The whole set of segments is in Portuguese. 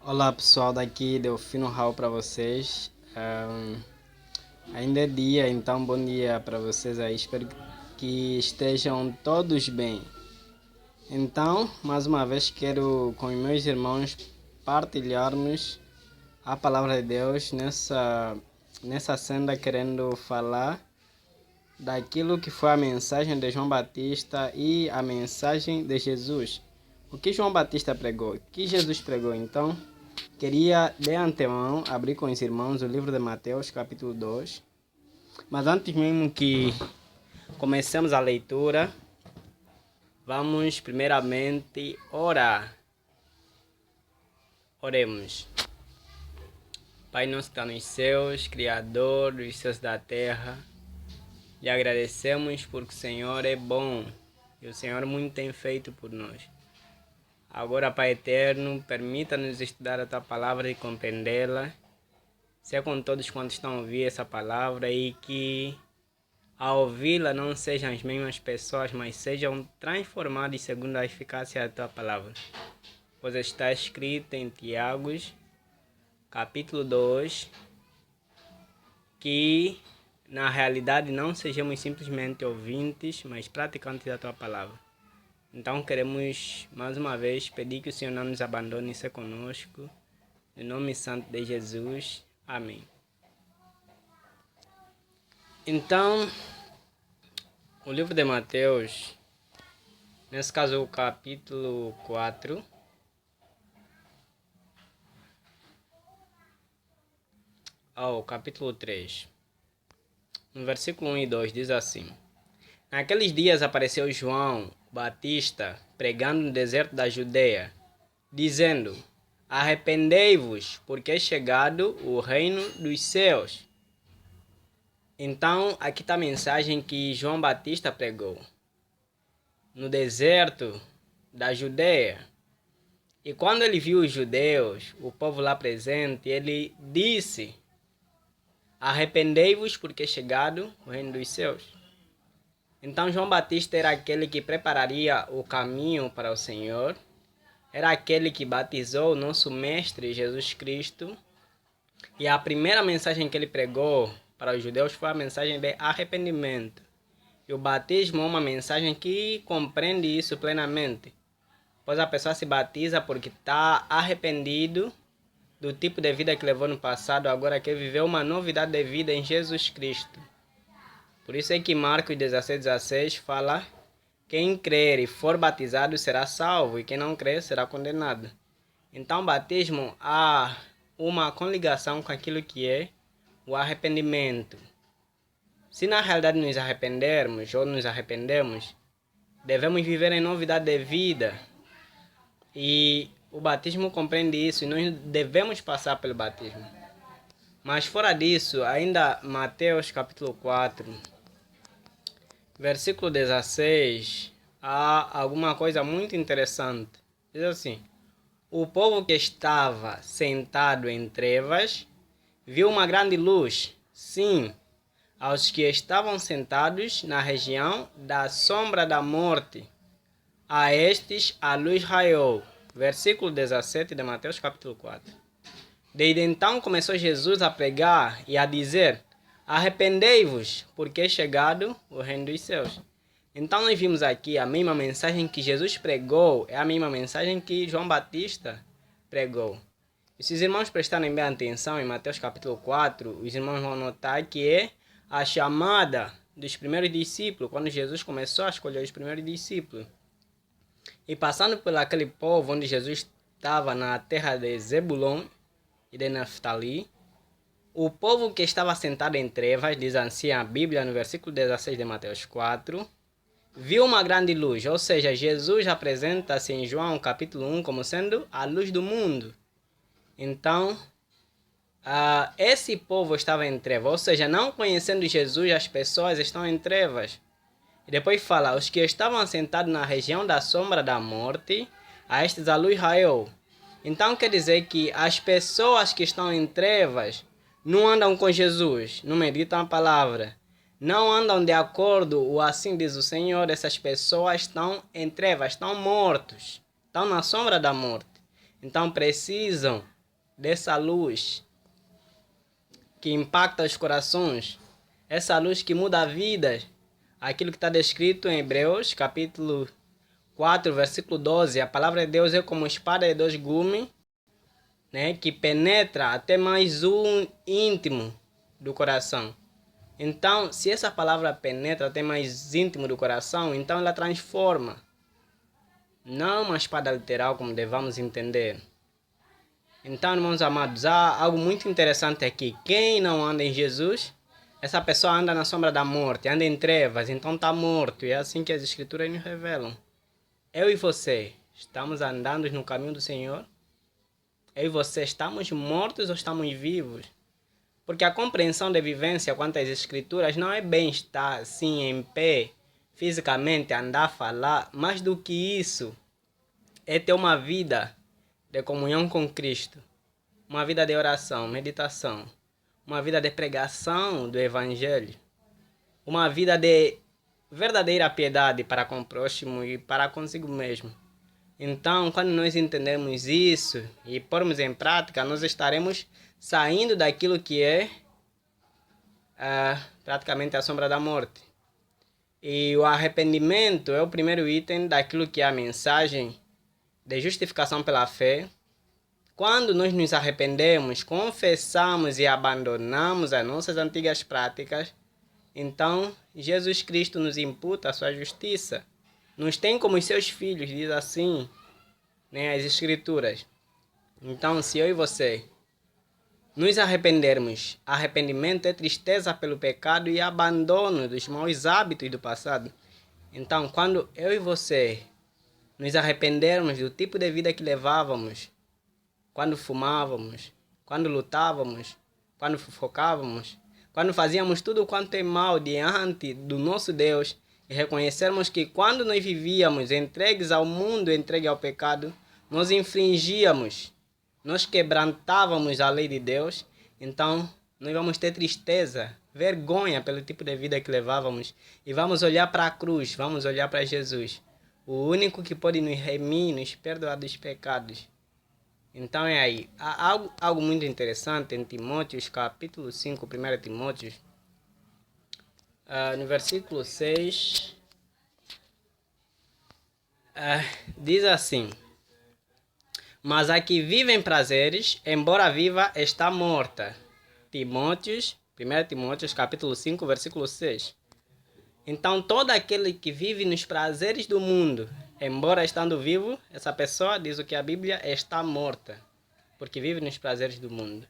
Olá pessoal, daqui Delfino Hall para vocês. Ainda é dia, então bom dia para vocês aí. Espero que estejam todos bem. Então, mais uma vez quero com os meus irmãos partilharmos a palavra de Deus nessa senda, querendo falar daquilo que foi a mensagem de João Batista e a mensagem de Jesus. O que João Batista pregou? O que Jesus pregou? Então, queria de antemão abrir com os irmãos o livro de Mateus, capítulo 2. Mas antes mesmo que comecemos a leitura, vamos primeiramente orar. Oremos. Pai nosso que está nos céus, Criador dos céus da terra, lhe agradecemos porque o Senhor é bom e o Senhor muito tem feito por nós. Agora, Pai eterno, permita-nos estudar a Tua palavra e compreendê-la. Seja com todos quantos estão a ouvir essa palavra e que, ao ouvi-la, não sejam as mesmas pessoas, mas sejam transformados segundo a eficácia da Tua palavra. Pois está escrito em Tiago, capítulo 2, que na realidade não sejamos simplesmente ouvintes, mas praticantes da Tua palavra. Então queremos mais uma vez pedir que o Senhor não nos abandone e seja conosco. Em nome santo de Jesus. Amém. Então, o livro de Mateus, nesse caso o capítulo 4, ao capítulo 3, no versículo 1 e 2 diz assim: Naqueles dias apareceu João Batista pregando no deserto da Judeia, dizendo: Arrependei-vos, porque é chegado o reino dos céus. Então, aqui está a mensagem que João Batista pregou no deserto da Judeia. E quando ele viu os judeus, o povo lá presente, ele disse: Arrependei-vos, porque é chegado o reino dos céus. Então João Batista era aquele que prepararia o caminho para o Senhor, era aquele que batizou o nosso Mestre Jesus Cristo, e a primeira mensagem que ele pregou para os judeus foi a mensagem de arrependimento. E o batismo é uma mensagem que compreende isso plenamente, pois a pessoa se batiza porque está arrependido do tipo de vida que levou no passado, agora quer viver uma novidade de vida em Jesus Cristo. Por isso é que Marcos 16:16 fala: quem crer e for batizado será salvo, e quem não crer será condenado. Então, batismo há uma coligação com aquilo que é o arrependimento. Se na realidade nos arrependermos ou nos arrependemos, devemos viver em novidade de vida. E o batismo compreende isso, e nós devemos passar pelo batismo. Mas fora disso, ainda Mateus capítulo 4, versículo 16, há alguma coisa muito interessante. Diz assim: O povo que estava sentado em trevas viu uma grande luz. Sim, aos que estavam sentados na região da sombra da morte, a estes a luz raiou. Versículo 17 de Mateus capítulo 4. Desde então começou Jesus a pregar e a dizer: Arrependei-vos, porque é chegado o reino dos céus. Então nós vimos aqui a mesma mensagem que Jesus pregou, é a mesma mensagem que João Batista pregou. E se os irmãos prestarem bem atenção em Mateus capítulo 4, os irmãos vão notar que é a chamada dos primeiros discípulos, quando Jesus começou a escolher os primeiros discípulos. E passando por aquele povo onde Jesus estava na terra de Zebulon e de Naftali, o povo que estava sentado em trevas, diz assim a Bíblia no versículo 16 de Mateus 4, viu uma grande luz, ou seja, Jesus apresenta-se em João capítulo 1 como sendo a luz do mundo. Então, esse povo estava em trevas, ou seja, não conhecendo Jesus, as pessoas estão em trevas. E depois fala: os que estavam sentados na região da sombra da morte, a estes a luz raiou. Então quer dizer que as pessoas que estão em trevas não andam com Jesus, não meditam a palavra, não andam de acordo, ou assim diz o Senhor. Essas pessoas estão em trevas, estão mortos, estão na sombra da morte. Então precisam dessa luz que impacta os corações, essa luz que muda a vida, aquilo que está descrito em Hebreus, capítulo 4, versículo 12, a palavra de Deus é como espada de dois gumes, né, que penetra até mais um íntimo do coração. Então, se essa palavra penetra até mais íntimo do coração, então ela transforma. Não uma espada literal, como devamos entender. Então, irmãos amados, há algo muito interessante aqui. Quem não anda em Jesus, essa pessoa anda na sombra da morte, anda em trevas, então está morto. E é assim que as Escrituras nos revelam. Eu e você, estamos andando no caminho do Senhor? Eu e você, estamos mortos ou estamos vivos? Porque a compreensão da vivência quanto às Escrituras não é bem estar assim em pé, fisicamente, andar, falar. Mais do que isso, é ter uma vida de comunhão com Cristo, uma vida de oração, meditação, uma vida de pregação do Evangelho, uma vida de verdadeira piedade para com o próximo e para consigo mesmo. Então, quando nós entendemos isso e pormos em prática, nós estaremos saindo daquilo que é praticamente a sombra da morte. E o arrependimento é o primeiro item daquilo que é a mensagem de justificação pela fé. Quando nós nos arrependemos, confessamos e abandonamos as nossas antigas práticas, então Jesus Cristo nos imputa a sua justiça. Nos tem como seus filhos, diz assim, né, as Escrituras. Então, se eu e você nos arrependermos, arrependimento é tristeza pelo pecado e abandono dos maus hábitos do passado. Então, quando eu e você nos arrependermos do tipo de vida que levávamos, quando fumávamos, quando lutávamos, quando fofocávamos, quando fazíamos tudo quanto é mal diante do nosso Deus e reconhecermos que quando nós vivíamos entregues ao mundo, entregue ao pecado, nós infringíamos, nós quebrantávamos a lei de Deus, então nós vamos ter tristeza, vergonha pelo tipo de vida que levávamos e vamos olhar para a cruz, vamos olhar para Jesus, o único que pode nos remir, nos perdoar dos pecados. Então é aí, há algo muito interessante em Timóteos, capítulo 5, 1 Timóteos, no versículo 6, diz assim: mas a que vive em prazeres, embora viva, está morta. Timóteos, 1 Timóteos, capítulo 5, versículo 6. Então, todo aquele que vive nos prazeres do mundo, embora estando vivo, essa pessoa, diz o que a Bíblia, está morta, porque vive nos prazeres do mundo.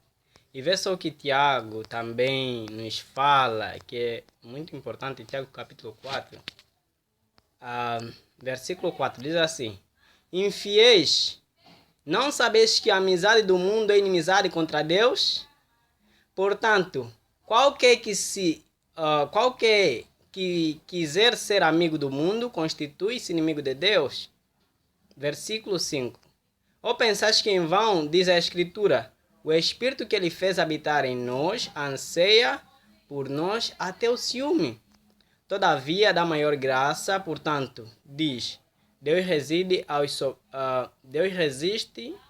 E vê só o que Tiago também nos fala, que é muito importante, Tiago capítulo 4, versículo 4, diz assim: infiéis, não sabeis que a amizade do mundo é inimizade contra Deus? Portanto, qualquer que quiser ser amigo do mundo, constitui-se inimigo de Deus. Versículo 5. Ou pensais que em vão, diz a Escritura, o Espírito que ele fez habitar em nós anseia por nós até o ciúme. Todavia, dá maior graça, portanto, diz, Deus resiste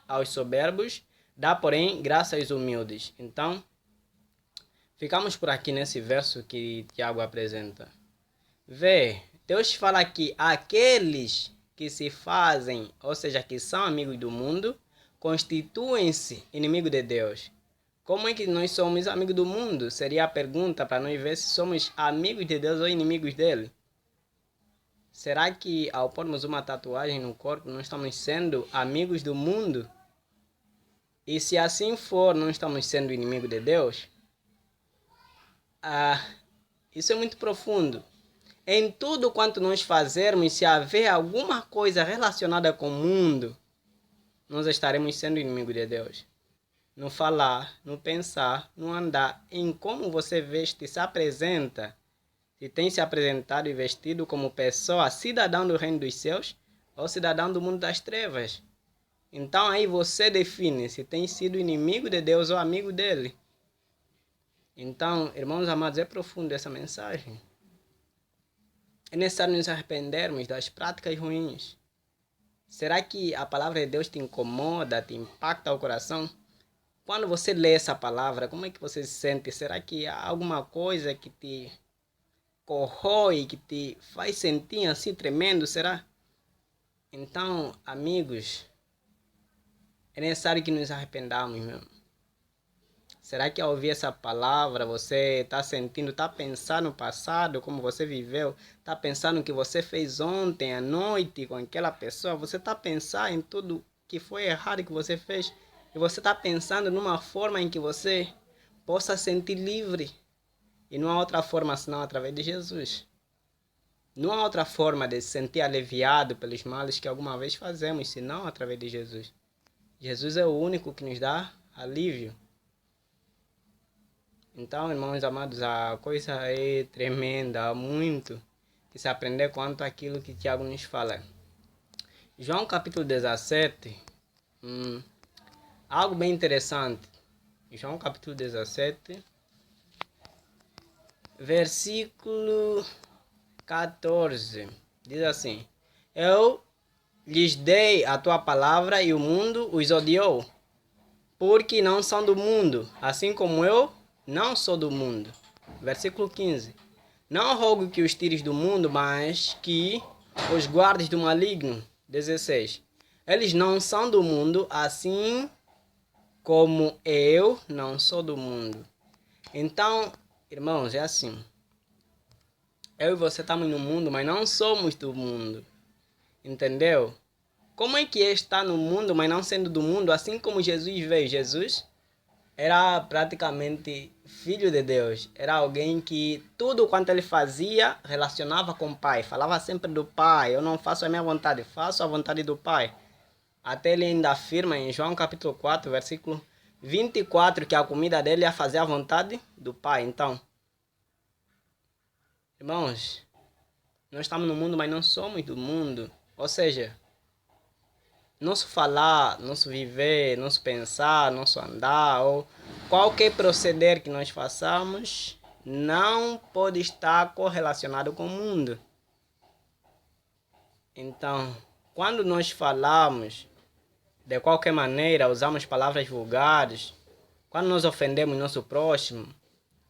aos soberbos, dá, porém, graça aos humildes. Então, ficamos por aqui nesse verso que Tiago apresenta. Vê, Deus fala que aqueles que se fazem, ou seja, que são amigos do mundo, constituem-se inimigos de Deus. Como é que nós somos amigos do mundo? Seria a pergunta para nós ver se somos amigos de Deus ou inimigos dele. Será que ao pormos uma tatuagem no corpo, não estamos sendo amigos do mundo? E se assim for, não estamos sendo inimigos de Deus? Isso é muito profundo. Em tudo quanto nós fazermos, se haver alguma coisa relacionada com o mundo, nós estaremos sendo inimigos de Deus. No falar, no pensar, no andar, em como você veste e se apresenta, se tem se apresentado e vestido como pessoa, cidadão do reino dos céus ou cidadão do mundo das trevas. Então aí você define se tem sido inimigo de Deus ou amigo dele. Então, irmãos amados, é profundo essa mensagem. É necessário nos arrependermos das práticas ruins. Será que a palavra de Deus te incomoda, te impacta o coração? quando você lê essa palavra, como é que você se sente? Será que há alguma coisa que te corrói, que te faz sentir assim tremendo? Será? Então, amigos, é necessário que nos arrependamos mesmo. Será que ao ouvir essa palavra você está sentindo, está pensando no passado, como você viveu, está pensando no que você fez ontem à noite com aquela pessoa, você está pensando em tudo que foi errado que você fez e você está pensando numa forma em que você possa sentir livre e não há outra forma senão através de Jesus. Não há outra forma de se sentir aliviado pelos males que alguma vez fazemos senão através de Jesus. Jesus é o único que nos dá alívio. Então, irmãos amados, a coisa é tremenda, há muito que se aprender quanto àquilo que Tiago nos fala. João capítulo 17, algo bem interessante. João capítulo 17, versículo 14, diz assim: Eu lhes dei a tua palavra e o mundo os odiou, porque não são do mundo, assim como eu não sou do mundo. Versículo 15. Não rogo que os tires do mundo, mas que os guardes do maligno. 16. Eles não são do mundo, assim como eu não sou do mundo. Então, irmãos, é assim. Eu e você estamos no mundo, mas não somos do mundo. Entendeu? Como é que é estar no mundo, mas não sendo do mundo, assim como Jesus veio? Jesus era praticamente filho de Deus. Era alguém que tudo quanto ele fazia relacionava com o Pai. Falava sempre do Pai. Eu não faço a minha vontade, faço a vontade do Pai. Até ele ainda afirma em João capítulo 4, versículo 24, que a comida dele é fazer a vontade do Pai. Então, irmãos, nós estamos no mundo, mas não somos do mundo. Ou seja, nosso falar, nosso viver, nosso pensar, nosso andar, ou qualquer proceder que nós façamos, não pode estar correlacionado com o mundo. Então, quando nós falamos de qualquer maneira, usamos palavras vulgares, quando nós ofendemos nosso próximo,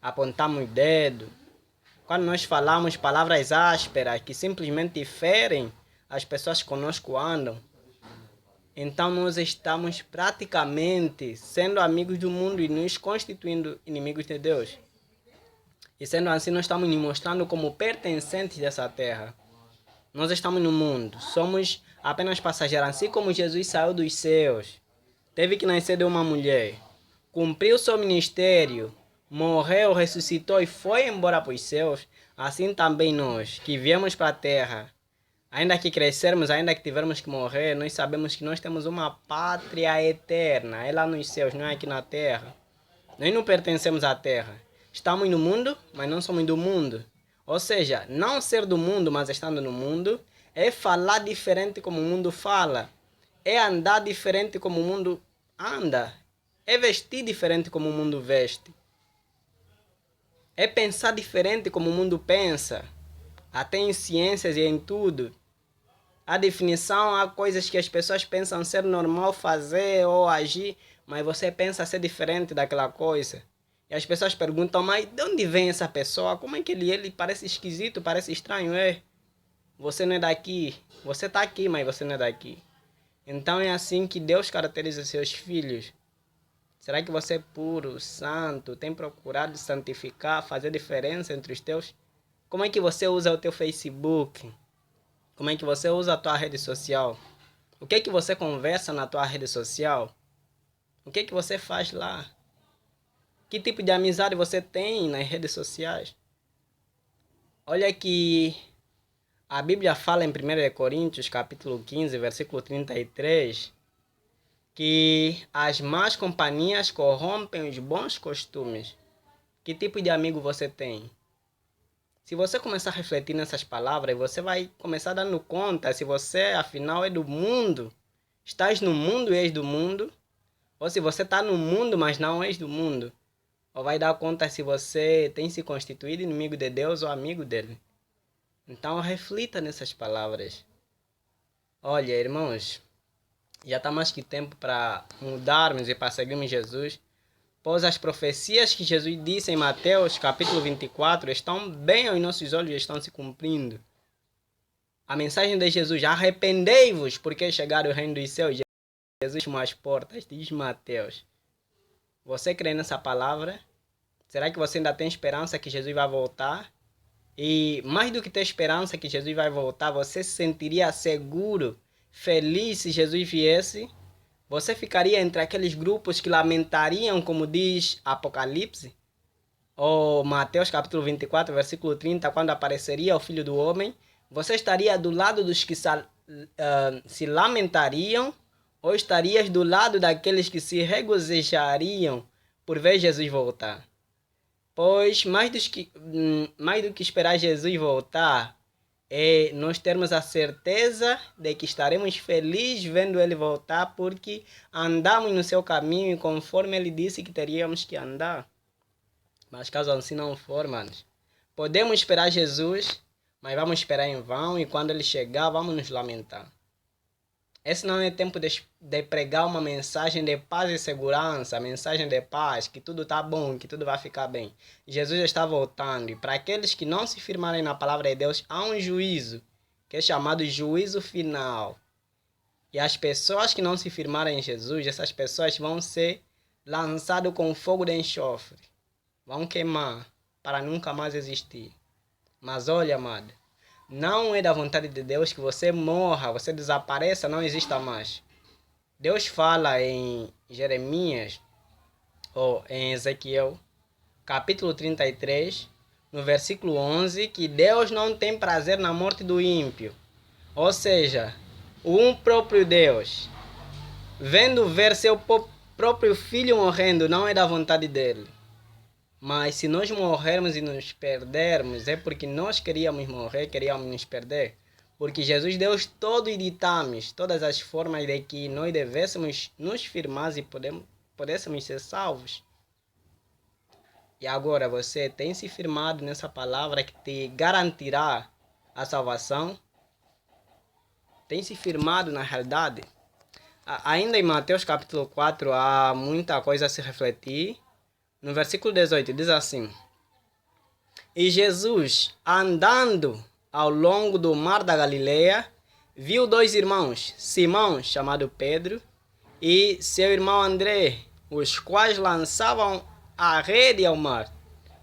apontamos o dedo, quando nós falamos palavras ásperas que simplesmente ferem as pessoas que conosco andam, então nós estamos praticamente sendo amigos do mundo e nos constituindo inimigos de Deus. E sendo assim, nós estamos nos mostrando como pertencentes dessa terra. Nós estamos no mundo, somos apenas passageiros, assim como Jesus saiu dos céus, teve que nascer de uma mulher, cumpriu seu ministério, morreu, ressuscitou e foi embora para os céus, assim também nós, que viemos para a terra, ainda que crescermos, ainda que tivermos que morrer, nós sabemos que nós temos uma pátria eterna. É lá nos céus, não é aqui na terra. Nós não pertencemos à terra. Estamos no mundo, mas não somos do mundo. Ou seja, não ser do mundo, mas estando no mundo, é falar diferente como o mundo fala. É andar diferente como o mundo anda. É vestir diferente como o mundo veste. É pensar diferente como o mundo pensa. Até em ciências e em tudo. A definição, há coisas que as pessoas pensam ser normal fazer ou agir, mas você pensa ser diferente daquela coisa. E as pessoas perguntam, mas de onde vem essa pessoa? Como é que ele parece esquisito, parece estranho, é? Você não é daqui. Você está aqui, mas você não é daqui. Então é assim que Deus caracteriza seus filhos. Será que você é puro, santo, tem procurado santificar, fazer diferença entre os teus? Como é que você usa o teu Facebook? Como é que você usa a tua rede social? O que é que você conversa na tua rede social? O que é que você faz lá? Que tipo de amizade você tem nas redes sociais? Olha que a Bíblia fala em 1 Coríntios, capítulo 15, versículo 33, que as más companhias corrompem os bons costumes. Que tipo de amigo você tem? Se você começar a refletir nessas palavras, você vai começar dando conta se você, afinal, é do mundo. Estás no mundo e és do mundo. Ou se você está no mundo, mas não és do mundo. Ou vai dar conta se você tem se constituído inimigo de Deus ou amigo dele. Então, reflita nessas palavras. Olha, irmãos, Já está mais que tempo para mudarmos e para seguirmos Jesus, pois as profecias que Jesus disse em Mateus capítulo 24 estão bem aos nossos olhos e estão se cumprindo. A mensagem de Jesus: arrependei-vos, porque chegaram o reino dos céus. Jesus chamou as portas, diz Mateus. Você crê nessa palavra? Será que você ainda tem esperança que Jesus vai voltar? E mais do que ter esperança que Jesus vai voltar, você se sentiria seguro, feliz se Jesus viesse? Você ficaria entre aqueles grupos que lamentariam, como diz Apocalipse? Ou Mateus capítulo 24, versículo 30, quando apareceria o Filho do Homem? Você estaria do lado dos que se lamentariam? Ou estarias do lado daqueles que se regozijariam por ver Jesus voltar? Pois mais do que esperar Jesus voltar, é nós termos a certeza de que estaremos felizes vendo Ele voltar, porque andamos no seu caminho conforme Ele disse que teríamos que andar. Mas caso assim não for, manos, podemos esperar Jesus, mas vamos esperar em vão, e quando Ele chegar, vamos nos lamentar. Esse não é tempo de pregar uma mensagem de paz e segurança, mensagem de paz, que tudo está bom, que tudo vai ficar bem. Jesus está voltando, e para aqueles que não se firmarem na palavra de Deus, há um juízo, que é chamado juízo final. E as pessoas que não se firmarem em Jesus, essas pessoas vão ser lançadas com fogo de enxofre. Vão queimar, para nunca mais existir. Mas olha, amado, não é da vontade de Deus que você morra, você desapareça, não exista mais. Deus fala em Jeremias, ou em Ezequiel, capítulo 33, no versículo 11, que Deus não tem prazer na morte do ímpio. Ou seja, um próprio Deus, vendo ver seu próprio filho morrendo, não é da vontade dele. Mas se nós morrermos e nos perdermos, é porque nós queríamos morrer, queríamos nos perder. Porque Jesus deu todo e ditames, todas as formas de que nós devêssemos nos firmar e pudéssemos ser salvos. E agora você tem se firmado nessa palavra que te garantirá a salvação? Tem se firmado na realidade? Ainda em Mateus capítulo 4 há muita coisa a se refletir. No versículo 18 diz assim: E Jesus, andando ao longo do mar da Galileia, viu dois irmãos, Simão, chamado Pedro, e seu irmão André, os quais lançavam a rede ao mar,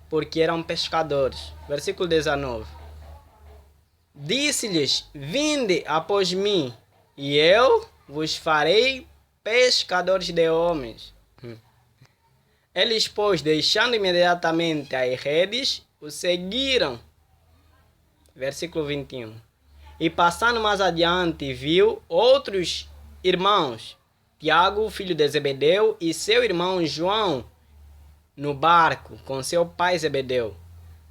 porque eram pescadores. Versículo 19. Disse-lhes: Vinde após mim, e eu vos farei pescadores de homens. Eles, pois, deixando imediatamente as redes, o seguiram. Versículo 21. E passando mais adiante, viu outros irmãos, Tiago, filho de Zebedeu, e seu irmão João, no barco, com seu pai Zebedeu,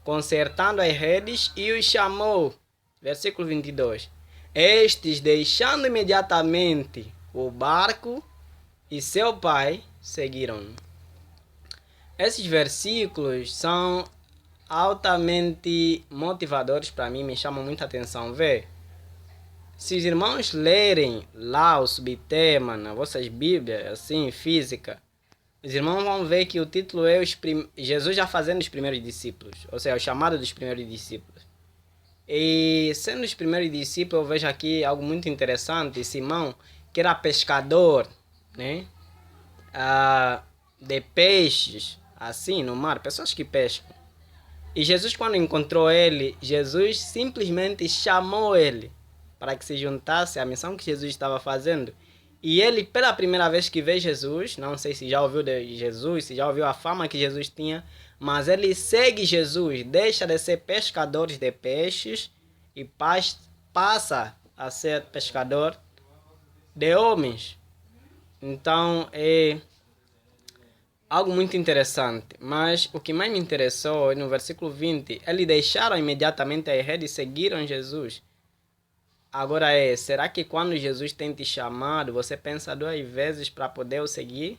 consertando as redes, e os chamou. Versículo 22. Estes, deixando imediatamente o barco e seu pai, seguiram-no. Esses versículos são altamente motivadores para mim, me chamam muita atenção. Vê, se os irmãos lerem lá o subtema nas vossas Bíblias, assim, física, os irmãos vão ver que o título é Jesus já fazendo os primeiros discípulos, ou seja, o chamado dos primeiros discípulos. E sendo os primeiros discípulos, eu vejo aqui algo muito interessante. Simão, que era pescador, né? De peixes, assim, no mar, pessoas que pescam. E Jesus, quando encontrou ele, Jesus simplesmente chamou ele para que se juntasse à missão que Jesus estava fazendo. E ele, pela primeira vez que vê Jesus, não sei se já ouviu de Jesus, se já ouviu a fama que Jesus tinha, mas ele segue Jesus, deixa de ser pescador de peixes e passa a ser pescador de homens. Então, é algo muito interessante, mas o que mais me interessou é no versículo 20. Eles deixaram imediatamente a rede e seguiram Jesus. Agora será que quando Jesus tem te chamado, você pensa 2 vezes para poder o seguir?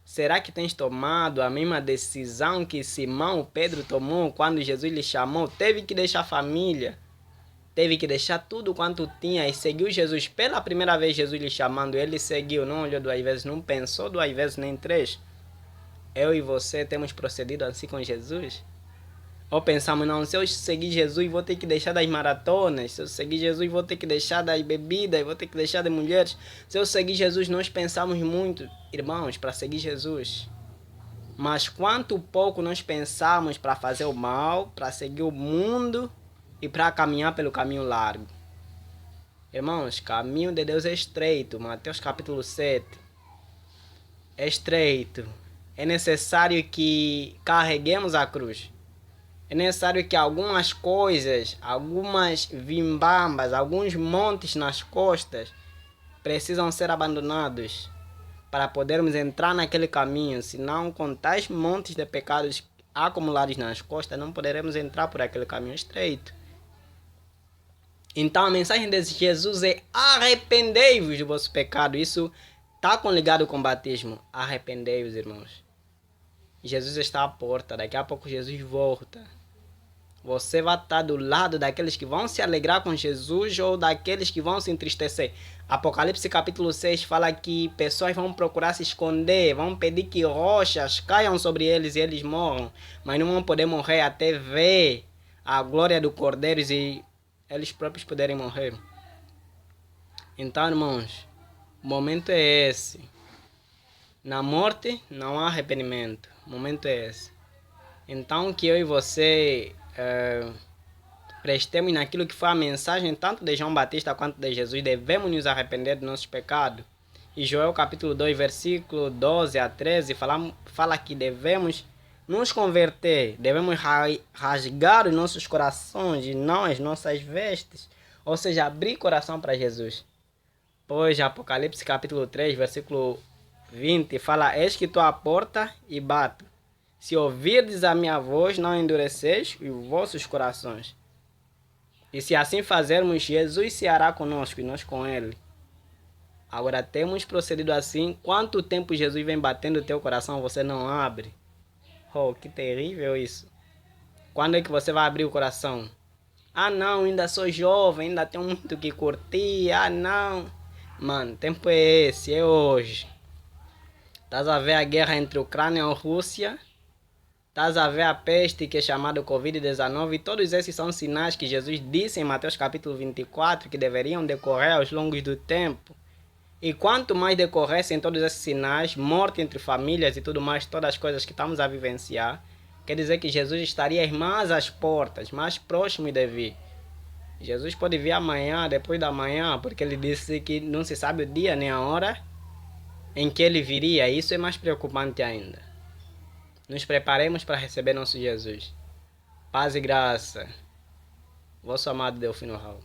Será que tens tomado a mesma decisão que Simão Pedro tomou quando Jesus lhe chamou? Teve que deixar a família, teve que deixar tudo quanto tinha e seguiu Jesus. Pela primeira vez, Jesus lhe chamando, ele seguiu, não olhou duas vezes, não pensou duas vezes, nem três. Eu e você temos procedido assim com Jesus? Ou pensamos, não, se eu seguir Jesus, vou ter que deixar das maratonas. Se eu seguir Jesus, vou ter que deixar das bebidas, vou ter que deixar de mulheres. Se eu seguir Jesus, nós pensamos muito, irmãos, para seguir Jesus. Mas quanto pouco nós pensamos para fazer o mal, para seguir o mundo e para caminhar pelo caminho largo. Irmãos, caminho de Deus é estreito. Mateus capítulo 7. É estreito. É necessário que carreguemos a cruz. É necessário que algumas coisas, algumas vimbambas, alguns montes nas costas precisam ser abandonados para podermos entrar naquele caminho. Senão, com tais montes de pecados acumulados nas costas, não poderemos entrar por aquele caminho estreito. Então a mensagem de Jesus é: arrependei-vos do vosso pecado. Isso está ligado com o batismo. Arrependei-vos, irmãos. Jesus está à porta, daqui a pouco Jesus volta. Você vai estar do lado daqueles que vão se alegrar com Jesus ou daqueles que vão se entristecer. Apocalipse capítulo 6 fala que pessoas vão procurar se esconder, vão pedir que rochas caiam sobre eles e eles morram, mas não vão poder morrer até ver a glória do Cordeiro e eles próprios poderem morrer. Então, irmãos, o momento é esse. Na morte não há arrependimento. O momento é esse. Então, que eu e você prestemos naquilo que foi a mensagem tanto de João Batista quanto de Jesus. Devemos nos arrepender dos nossos pecados. E Joel capítulo 2, versículo 12 a 13 fala que devemos nos converter, devemos rasgar os nossos corações e não as nossas vestes, ou seja, abrir coração para Jesus. Pois Apocalipse capítulo 3, versículo 20 fala: eis que estou à porta e bato. Se ouvirdes a minha voz, não endureceis os vossos corações. E se assim fazermos, Jesus se hará conosco e nós com ele. Agora, temos procedido assim. Quanto tempo Jesus vem batendo o teu coração, você não abre? Oh, que terrível isso. Quando é que você vai abrir o coração? Ah, não, ainda sou jovem, ainda tenho muito que curtir. Ah, não. Mano, tempo é esse, é hoje. Estás a ver a guerra entre Ucrânia e Rússia? Estás a ver a peste que é chamada Covid-19? E todos esses são sinais que Jesus disse em Mateus capítulo 24 que deveriam decorrer aos longos do tempo. E quanto mais decorressem todos esses sinais, morte entre famílias e tudo mais, todas as coisas que estamos a vivenciar, quer dizer que Jesus estaria mais às portas, mais próximo de vir. Jesus pode vir amanhã, depois da manhã, porque ele disse que não se sabe o dia nem a hora em que ele viria. Isso é mais preocupante ainda. Nos preparemos para receber nosso Jesus. Paz e graça. Vosso amado Delfino Raul.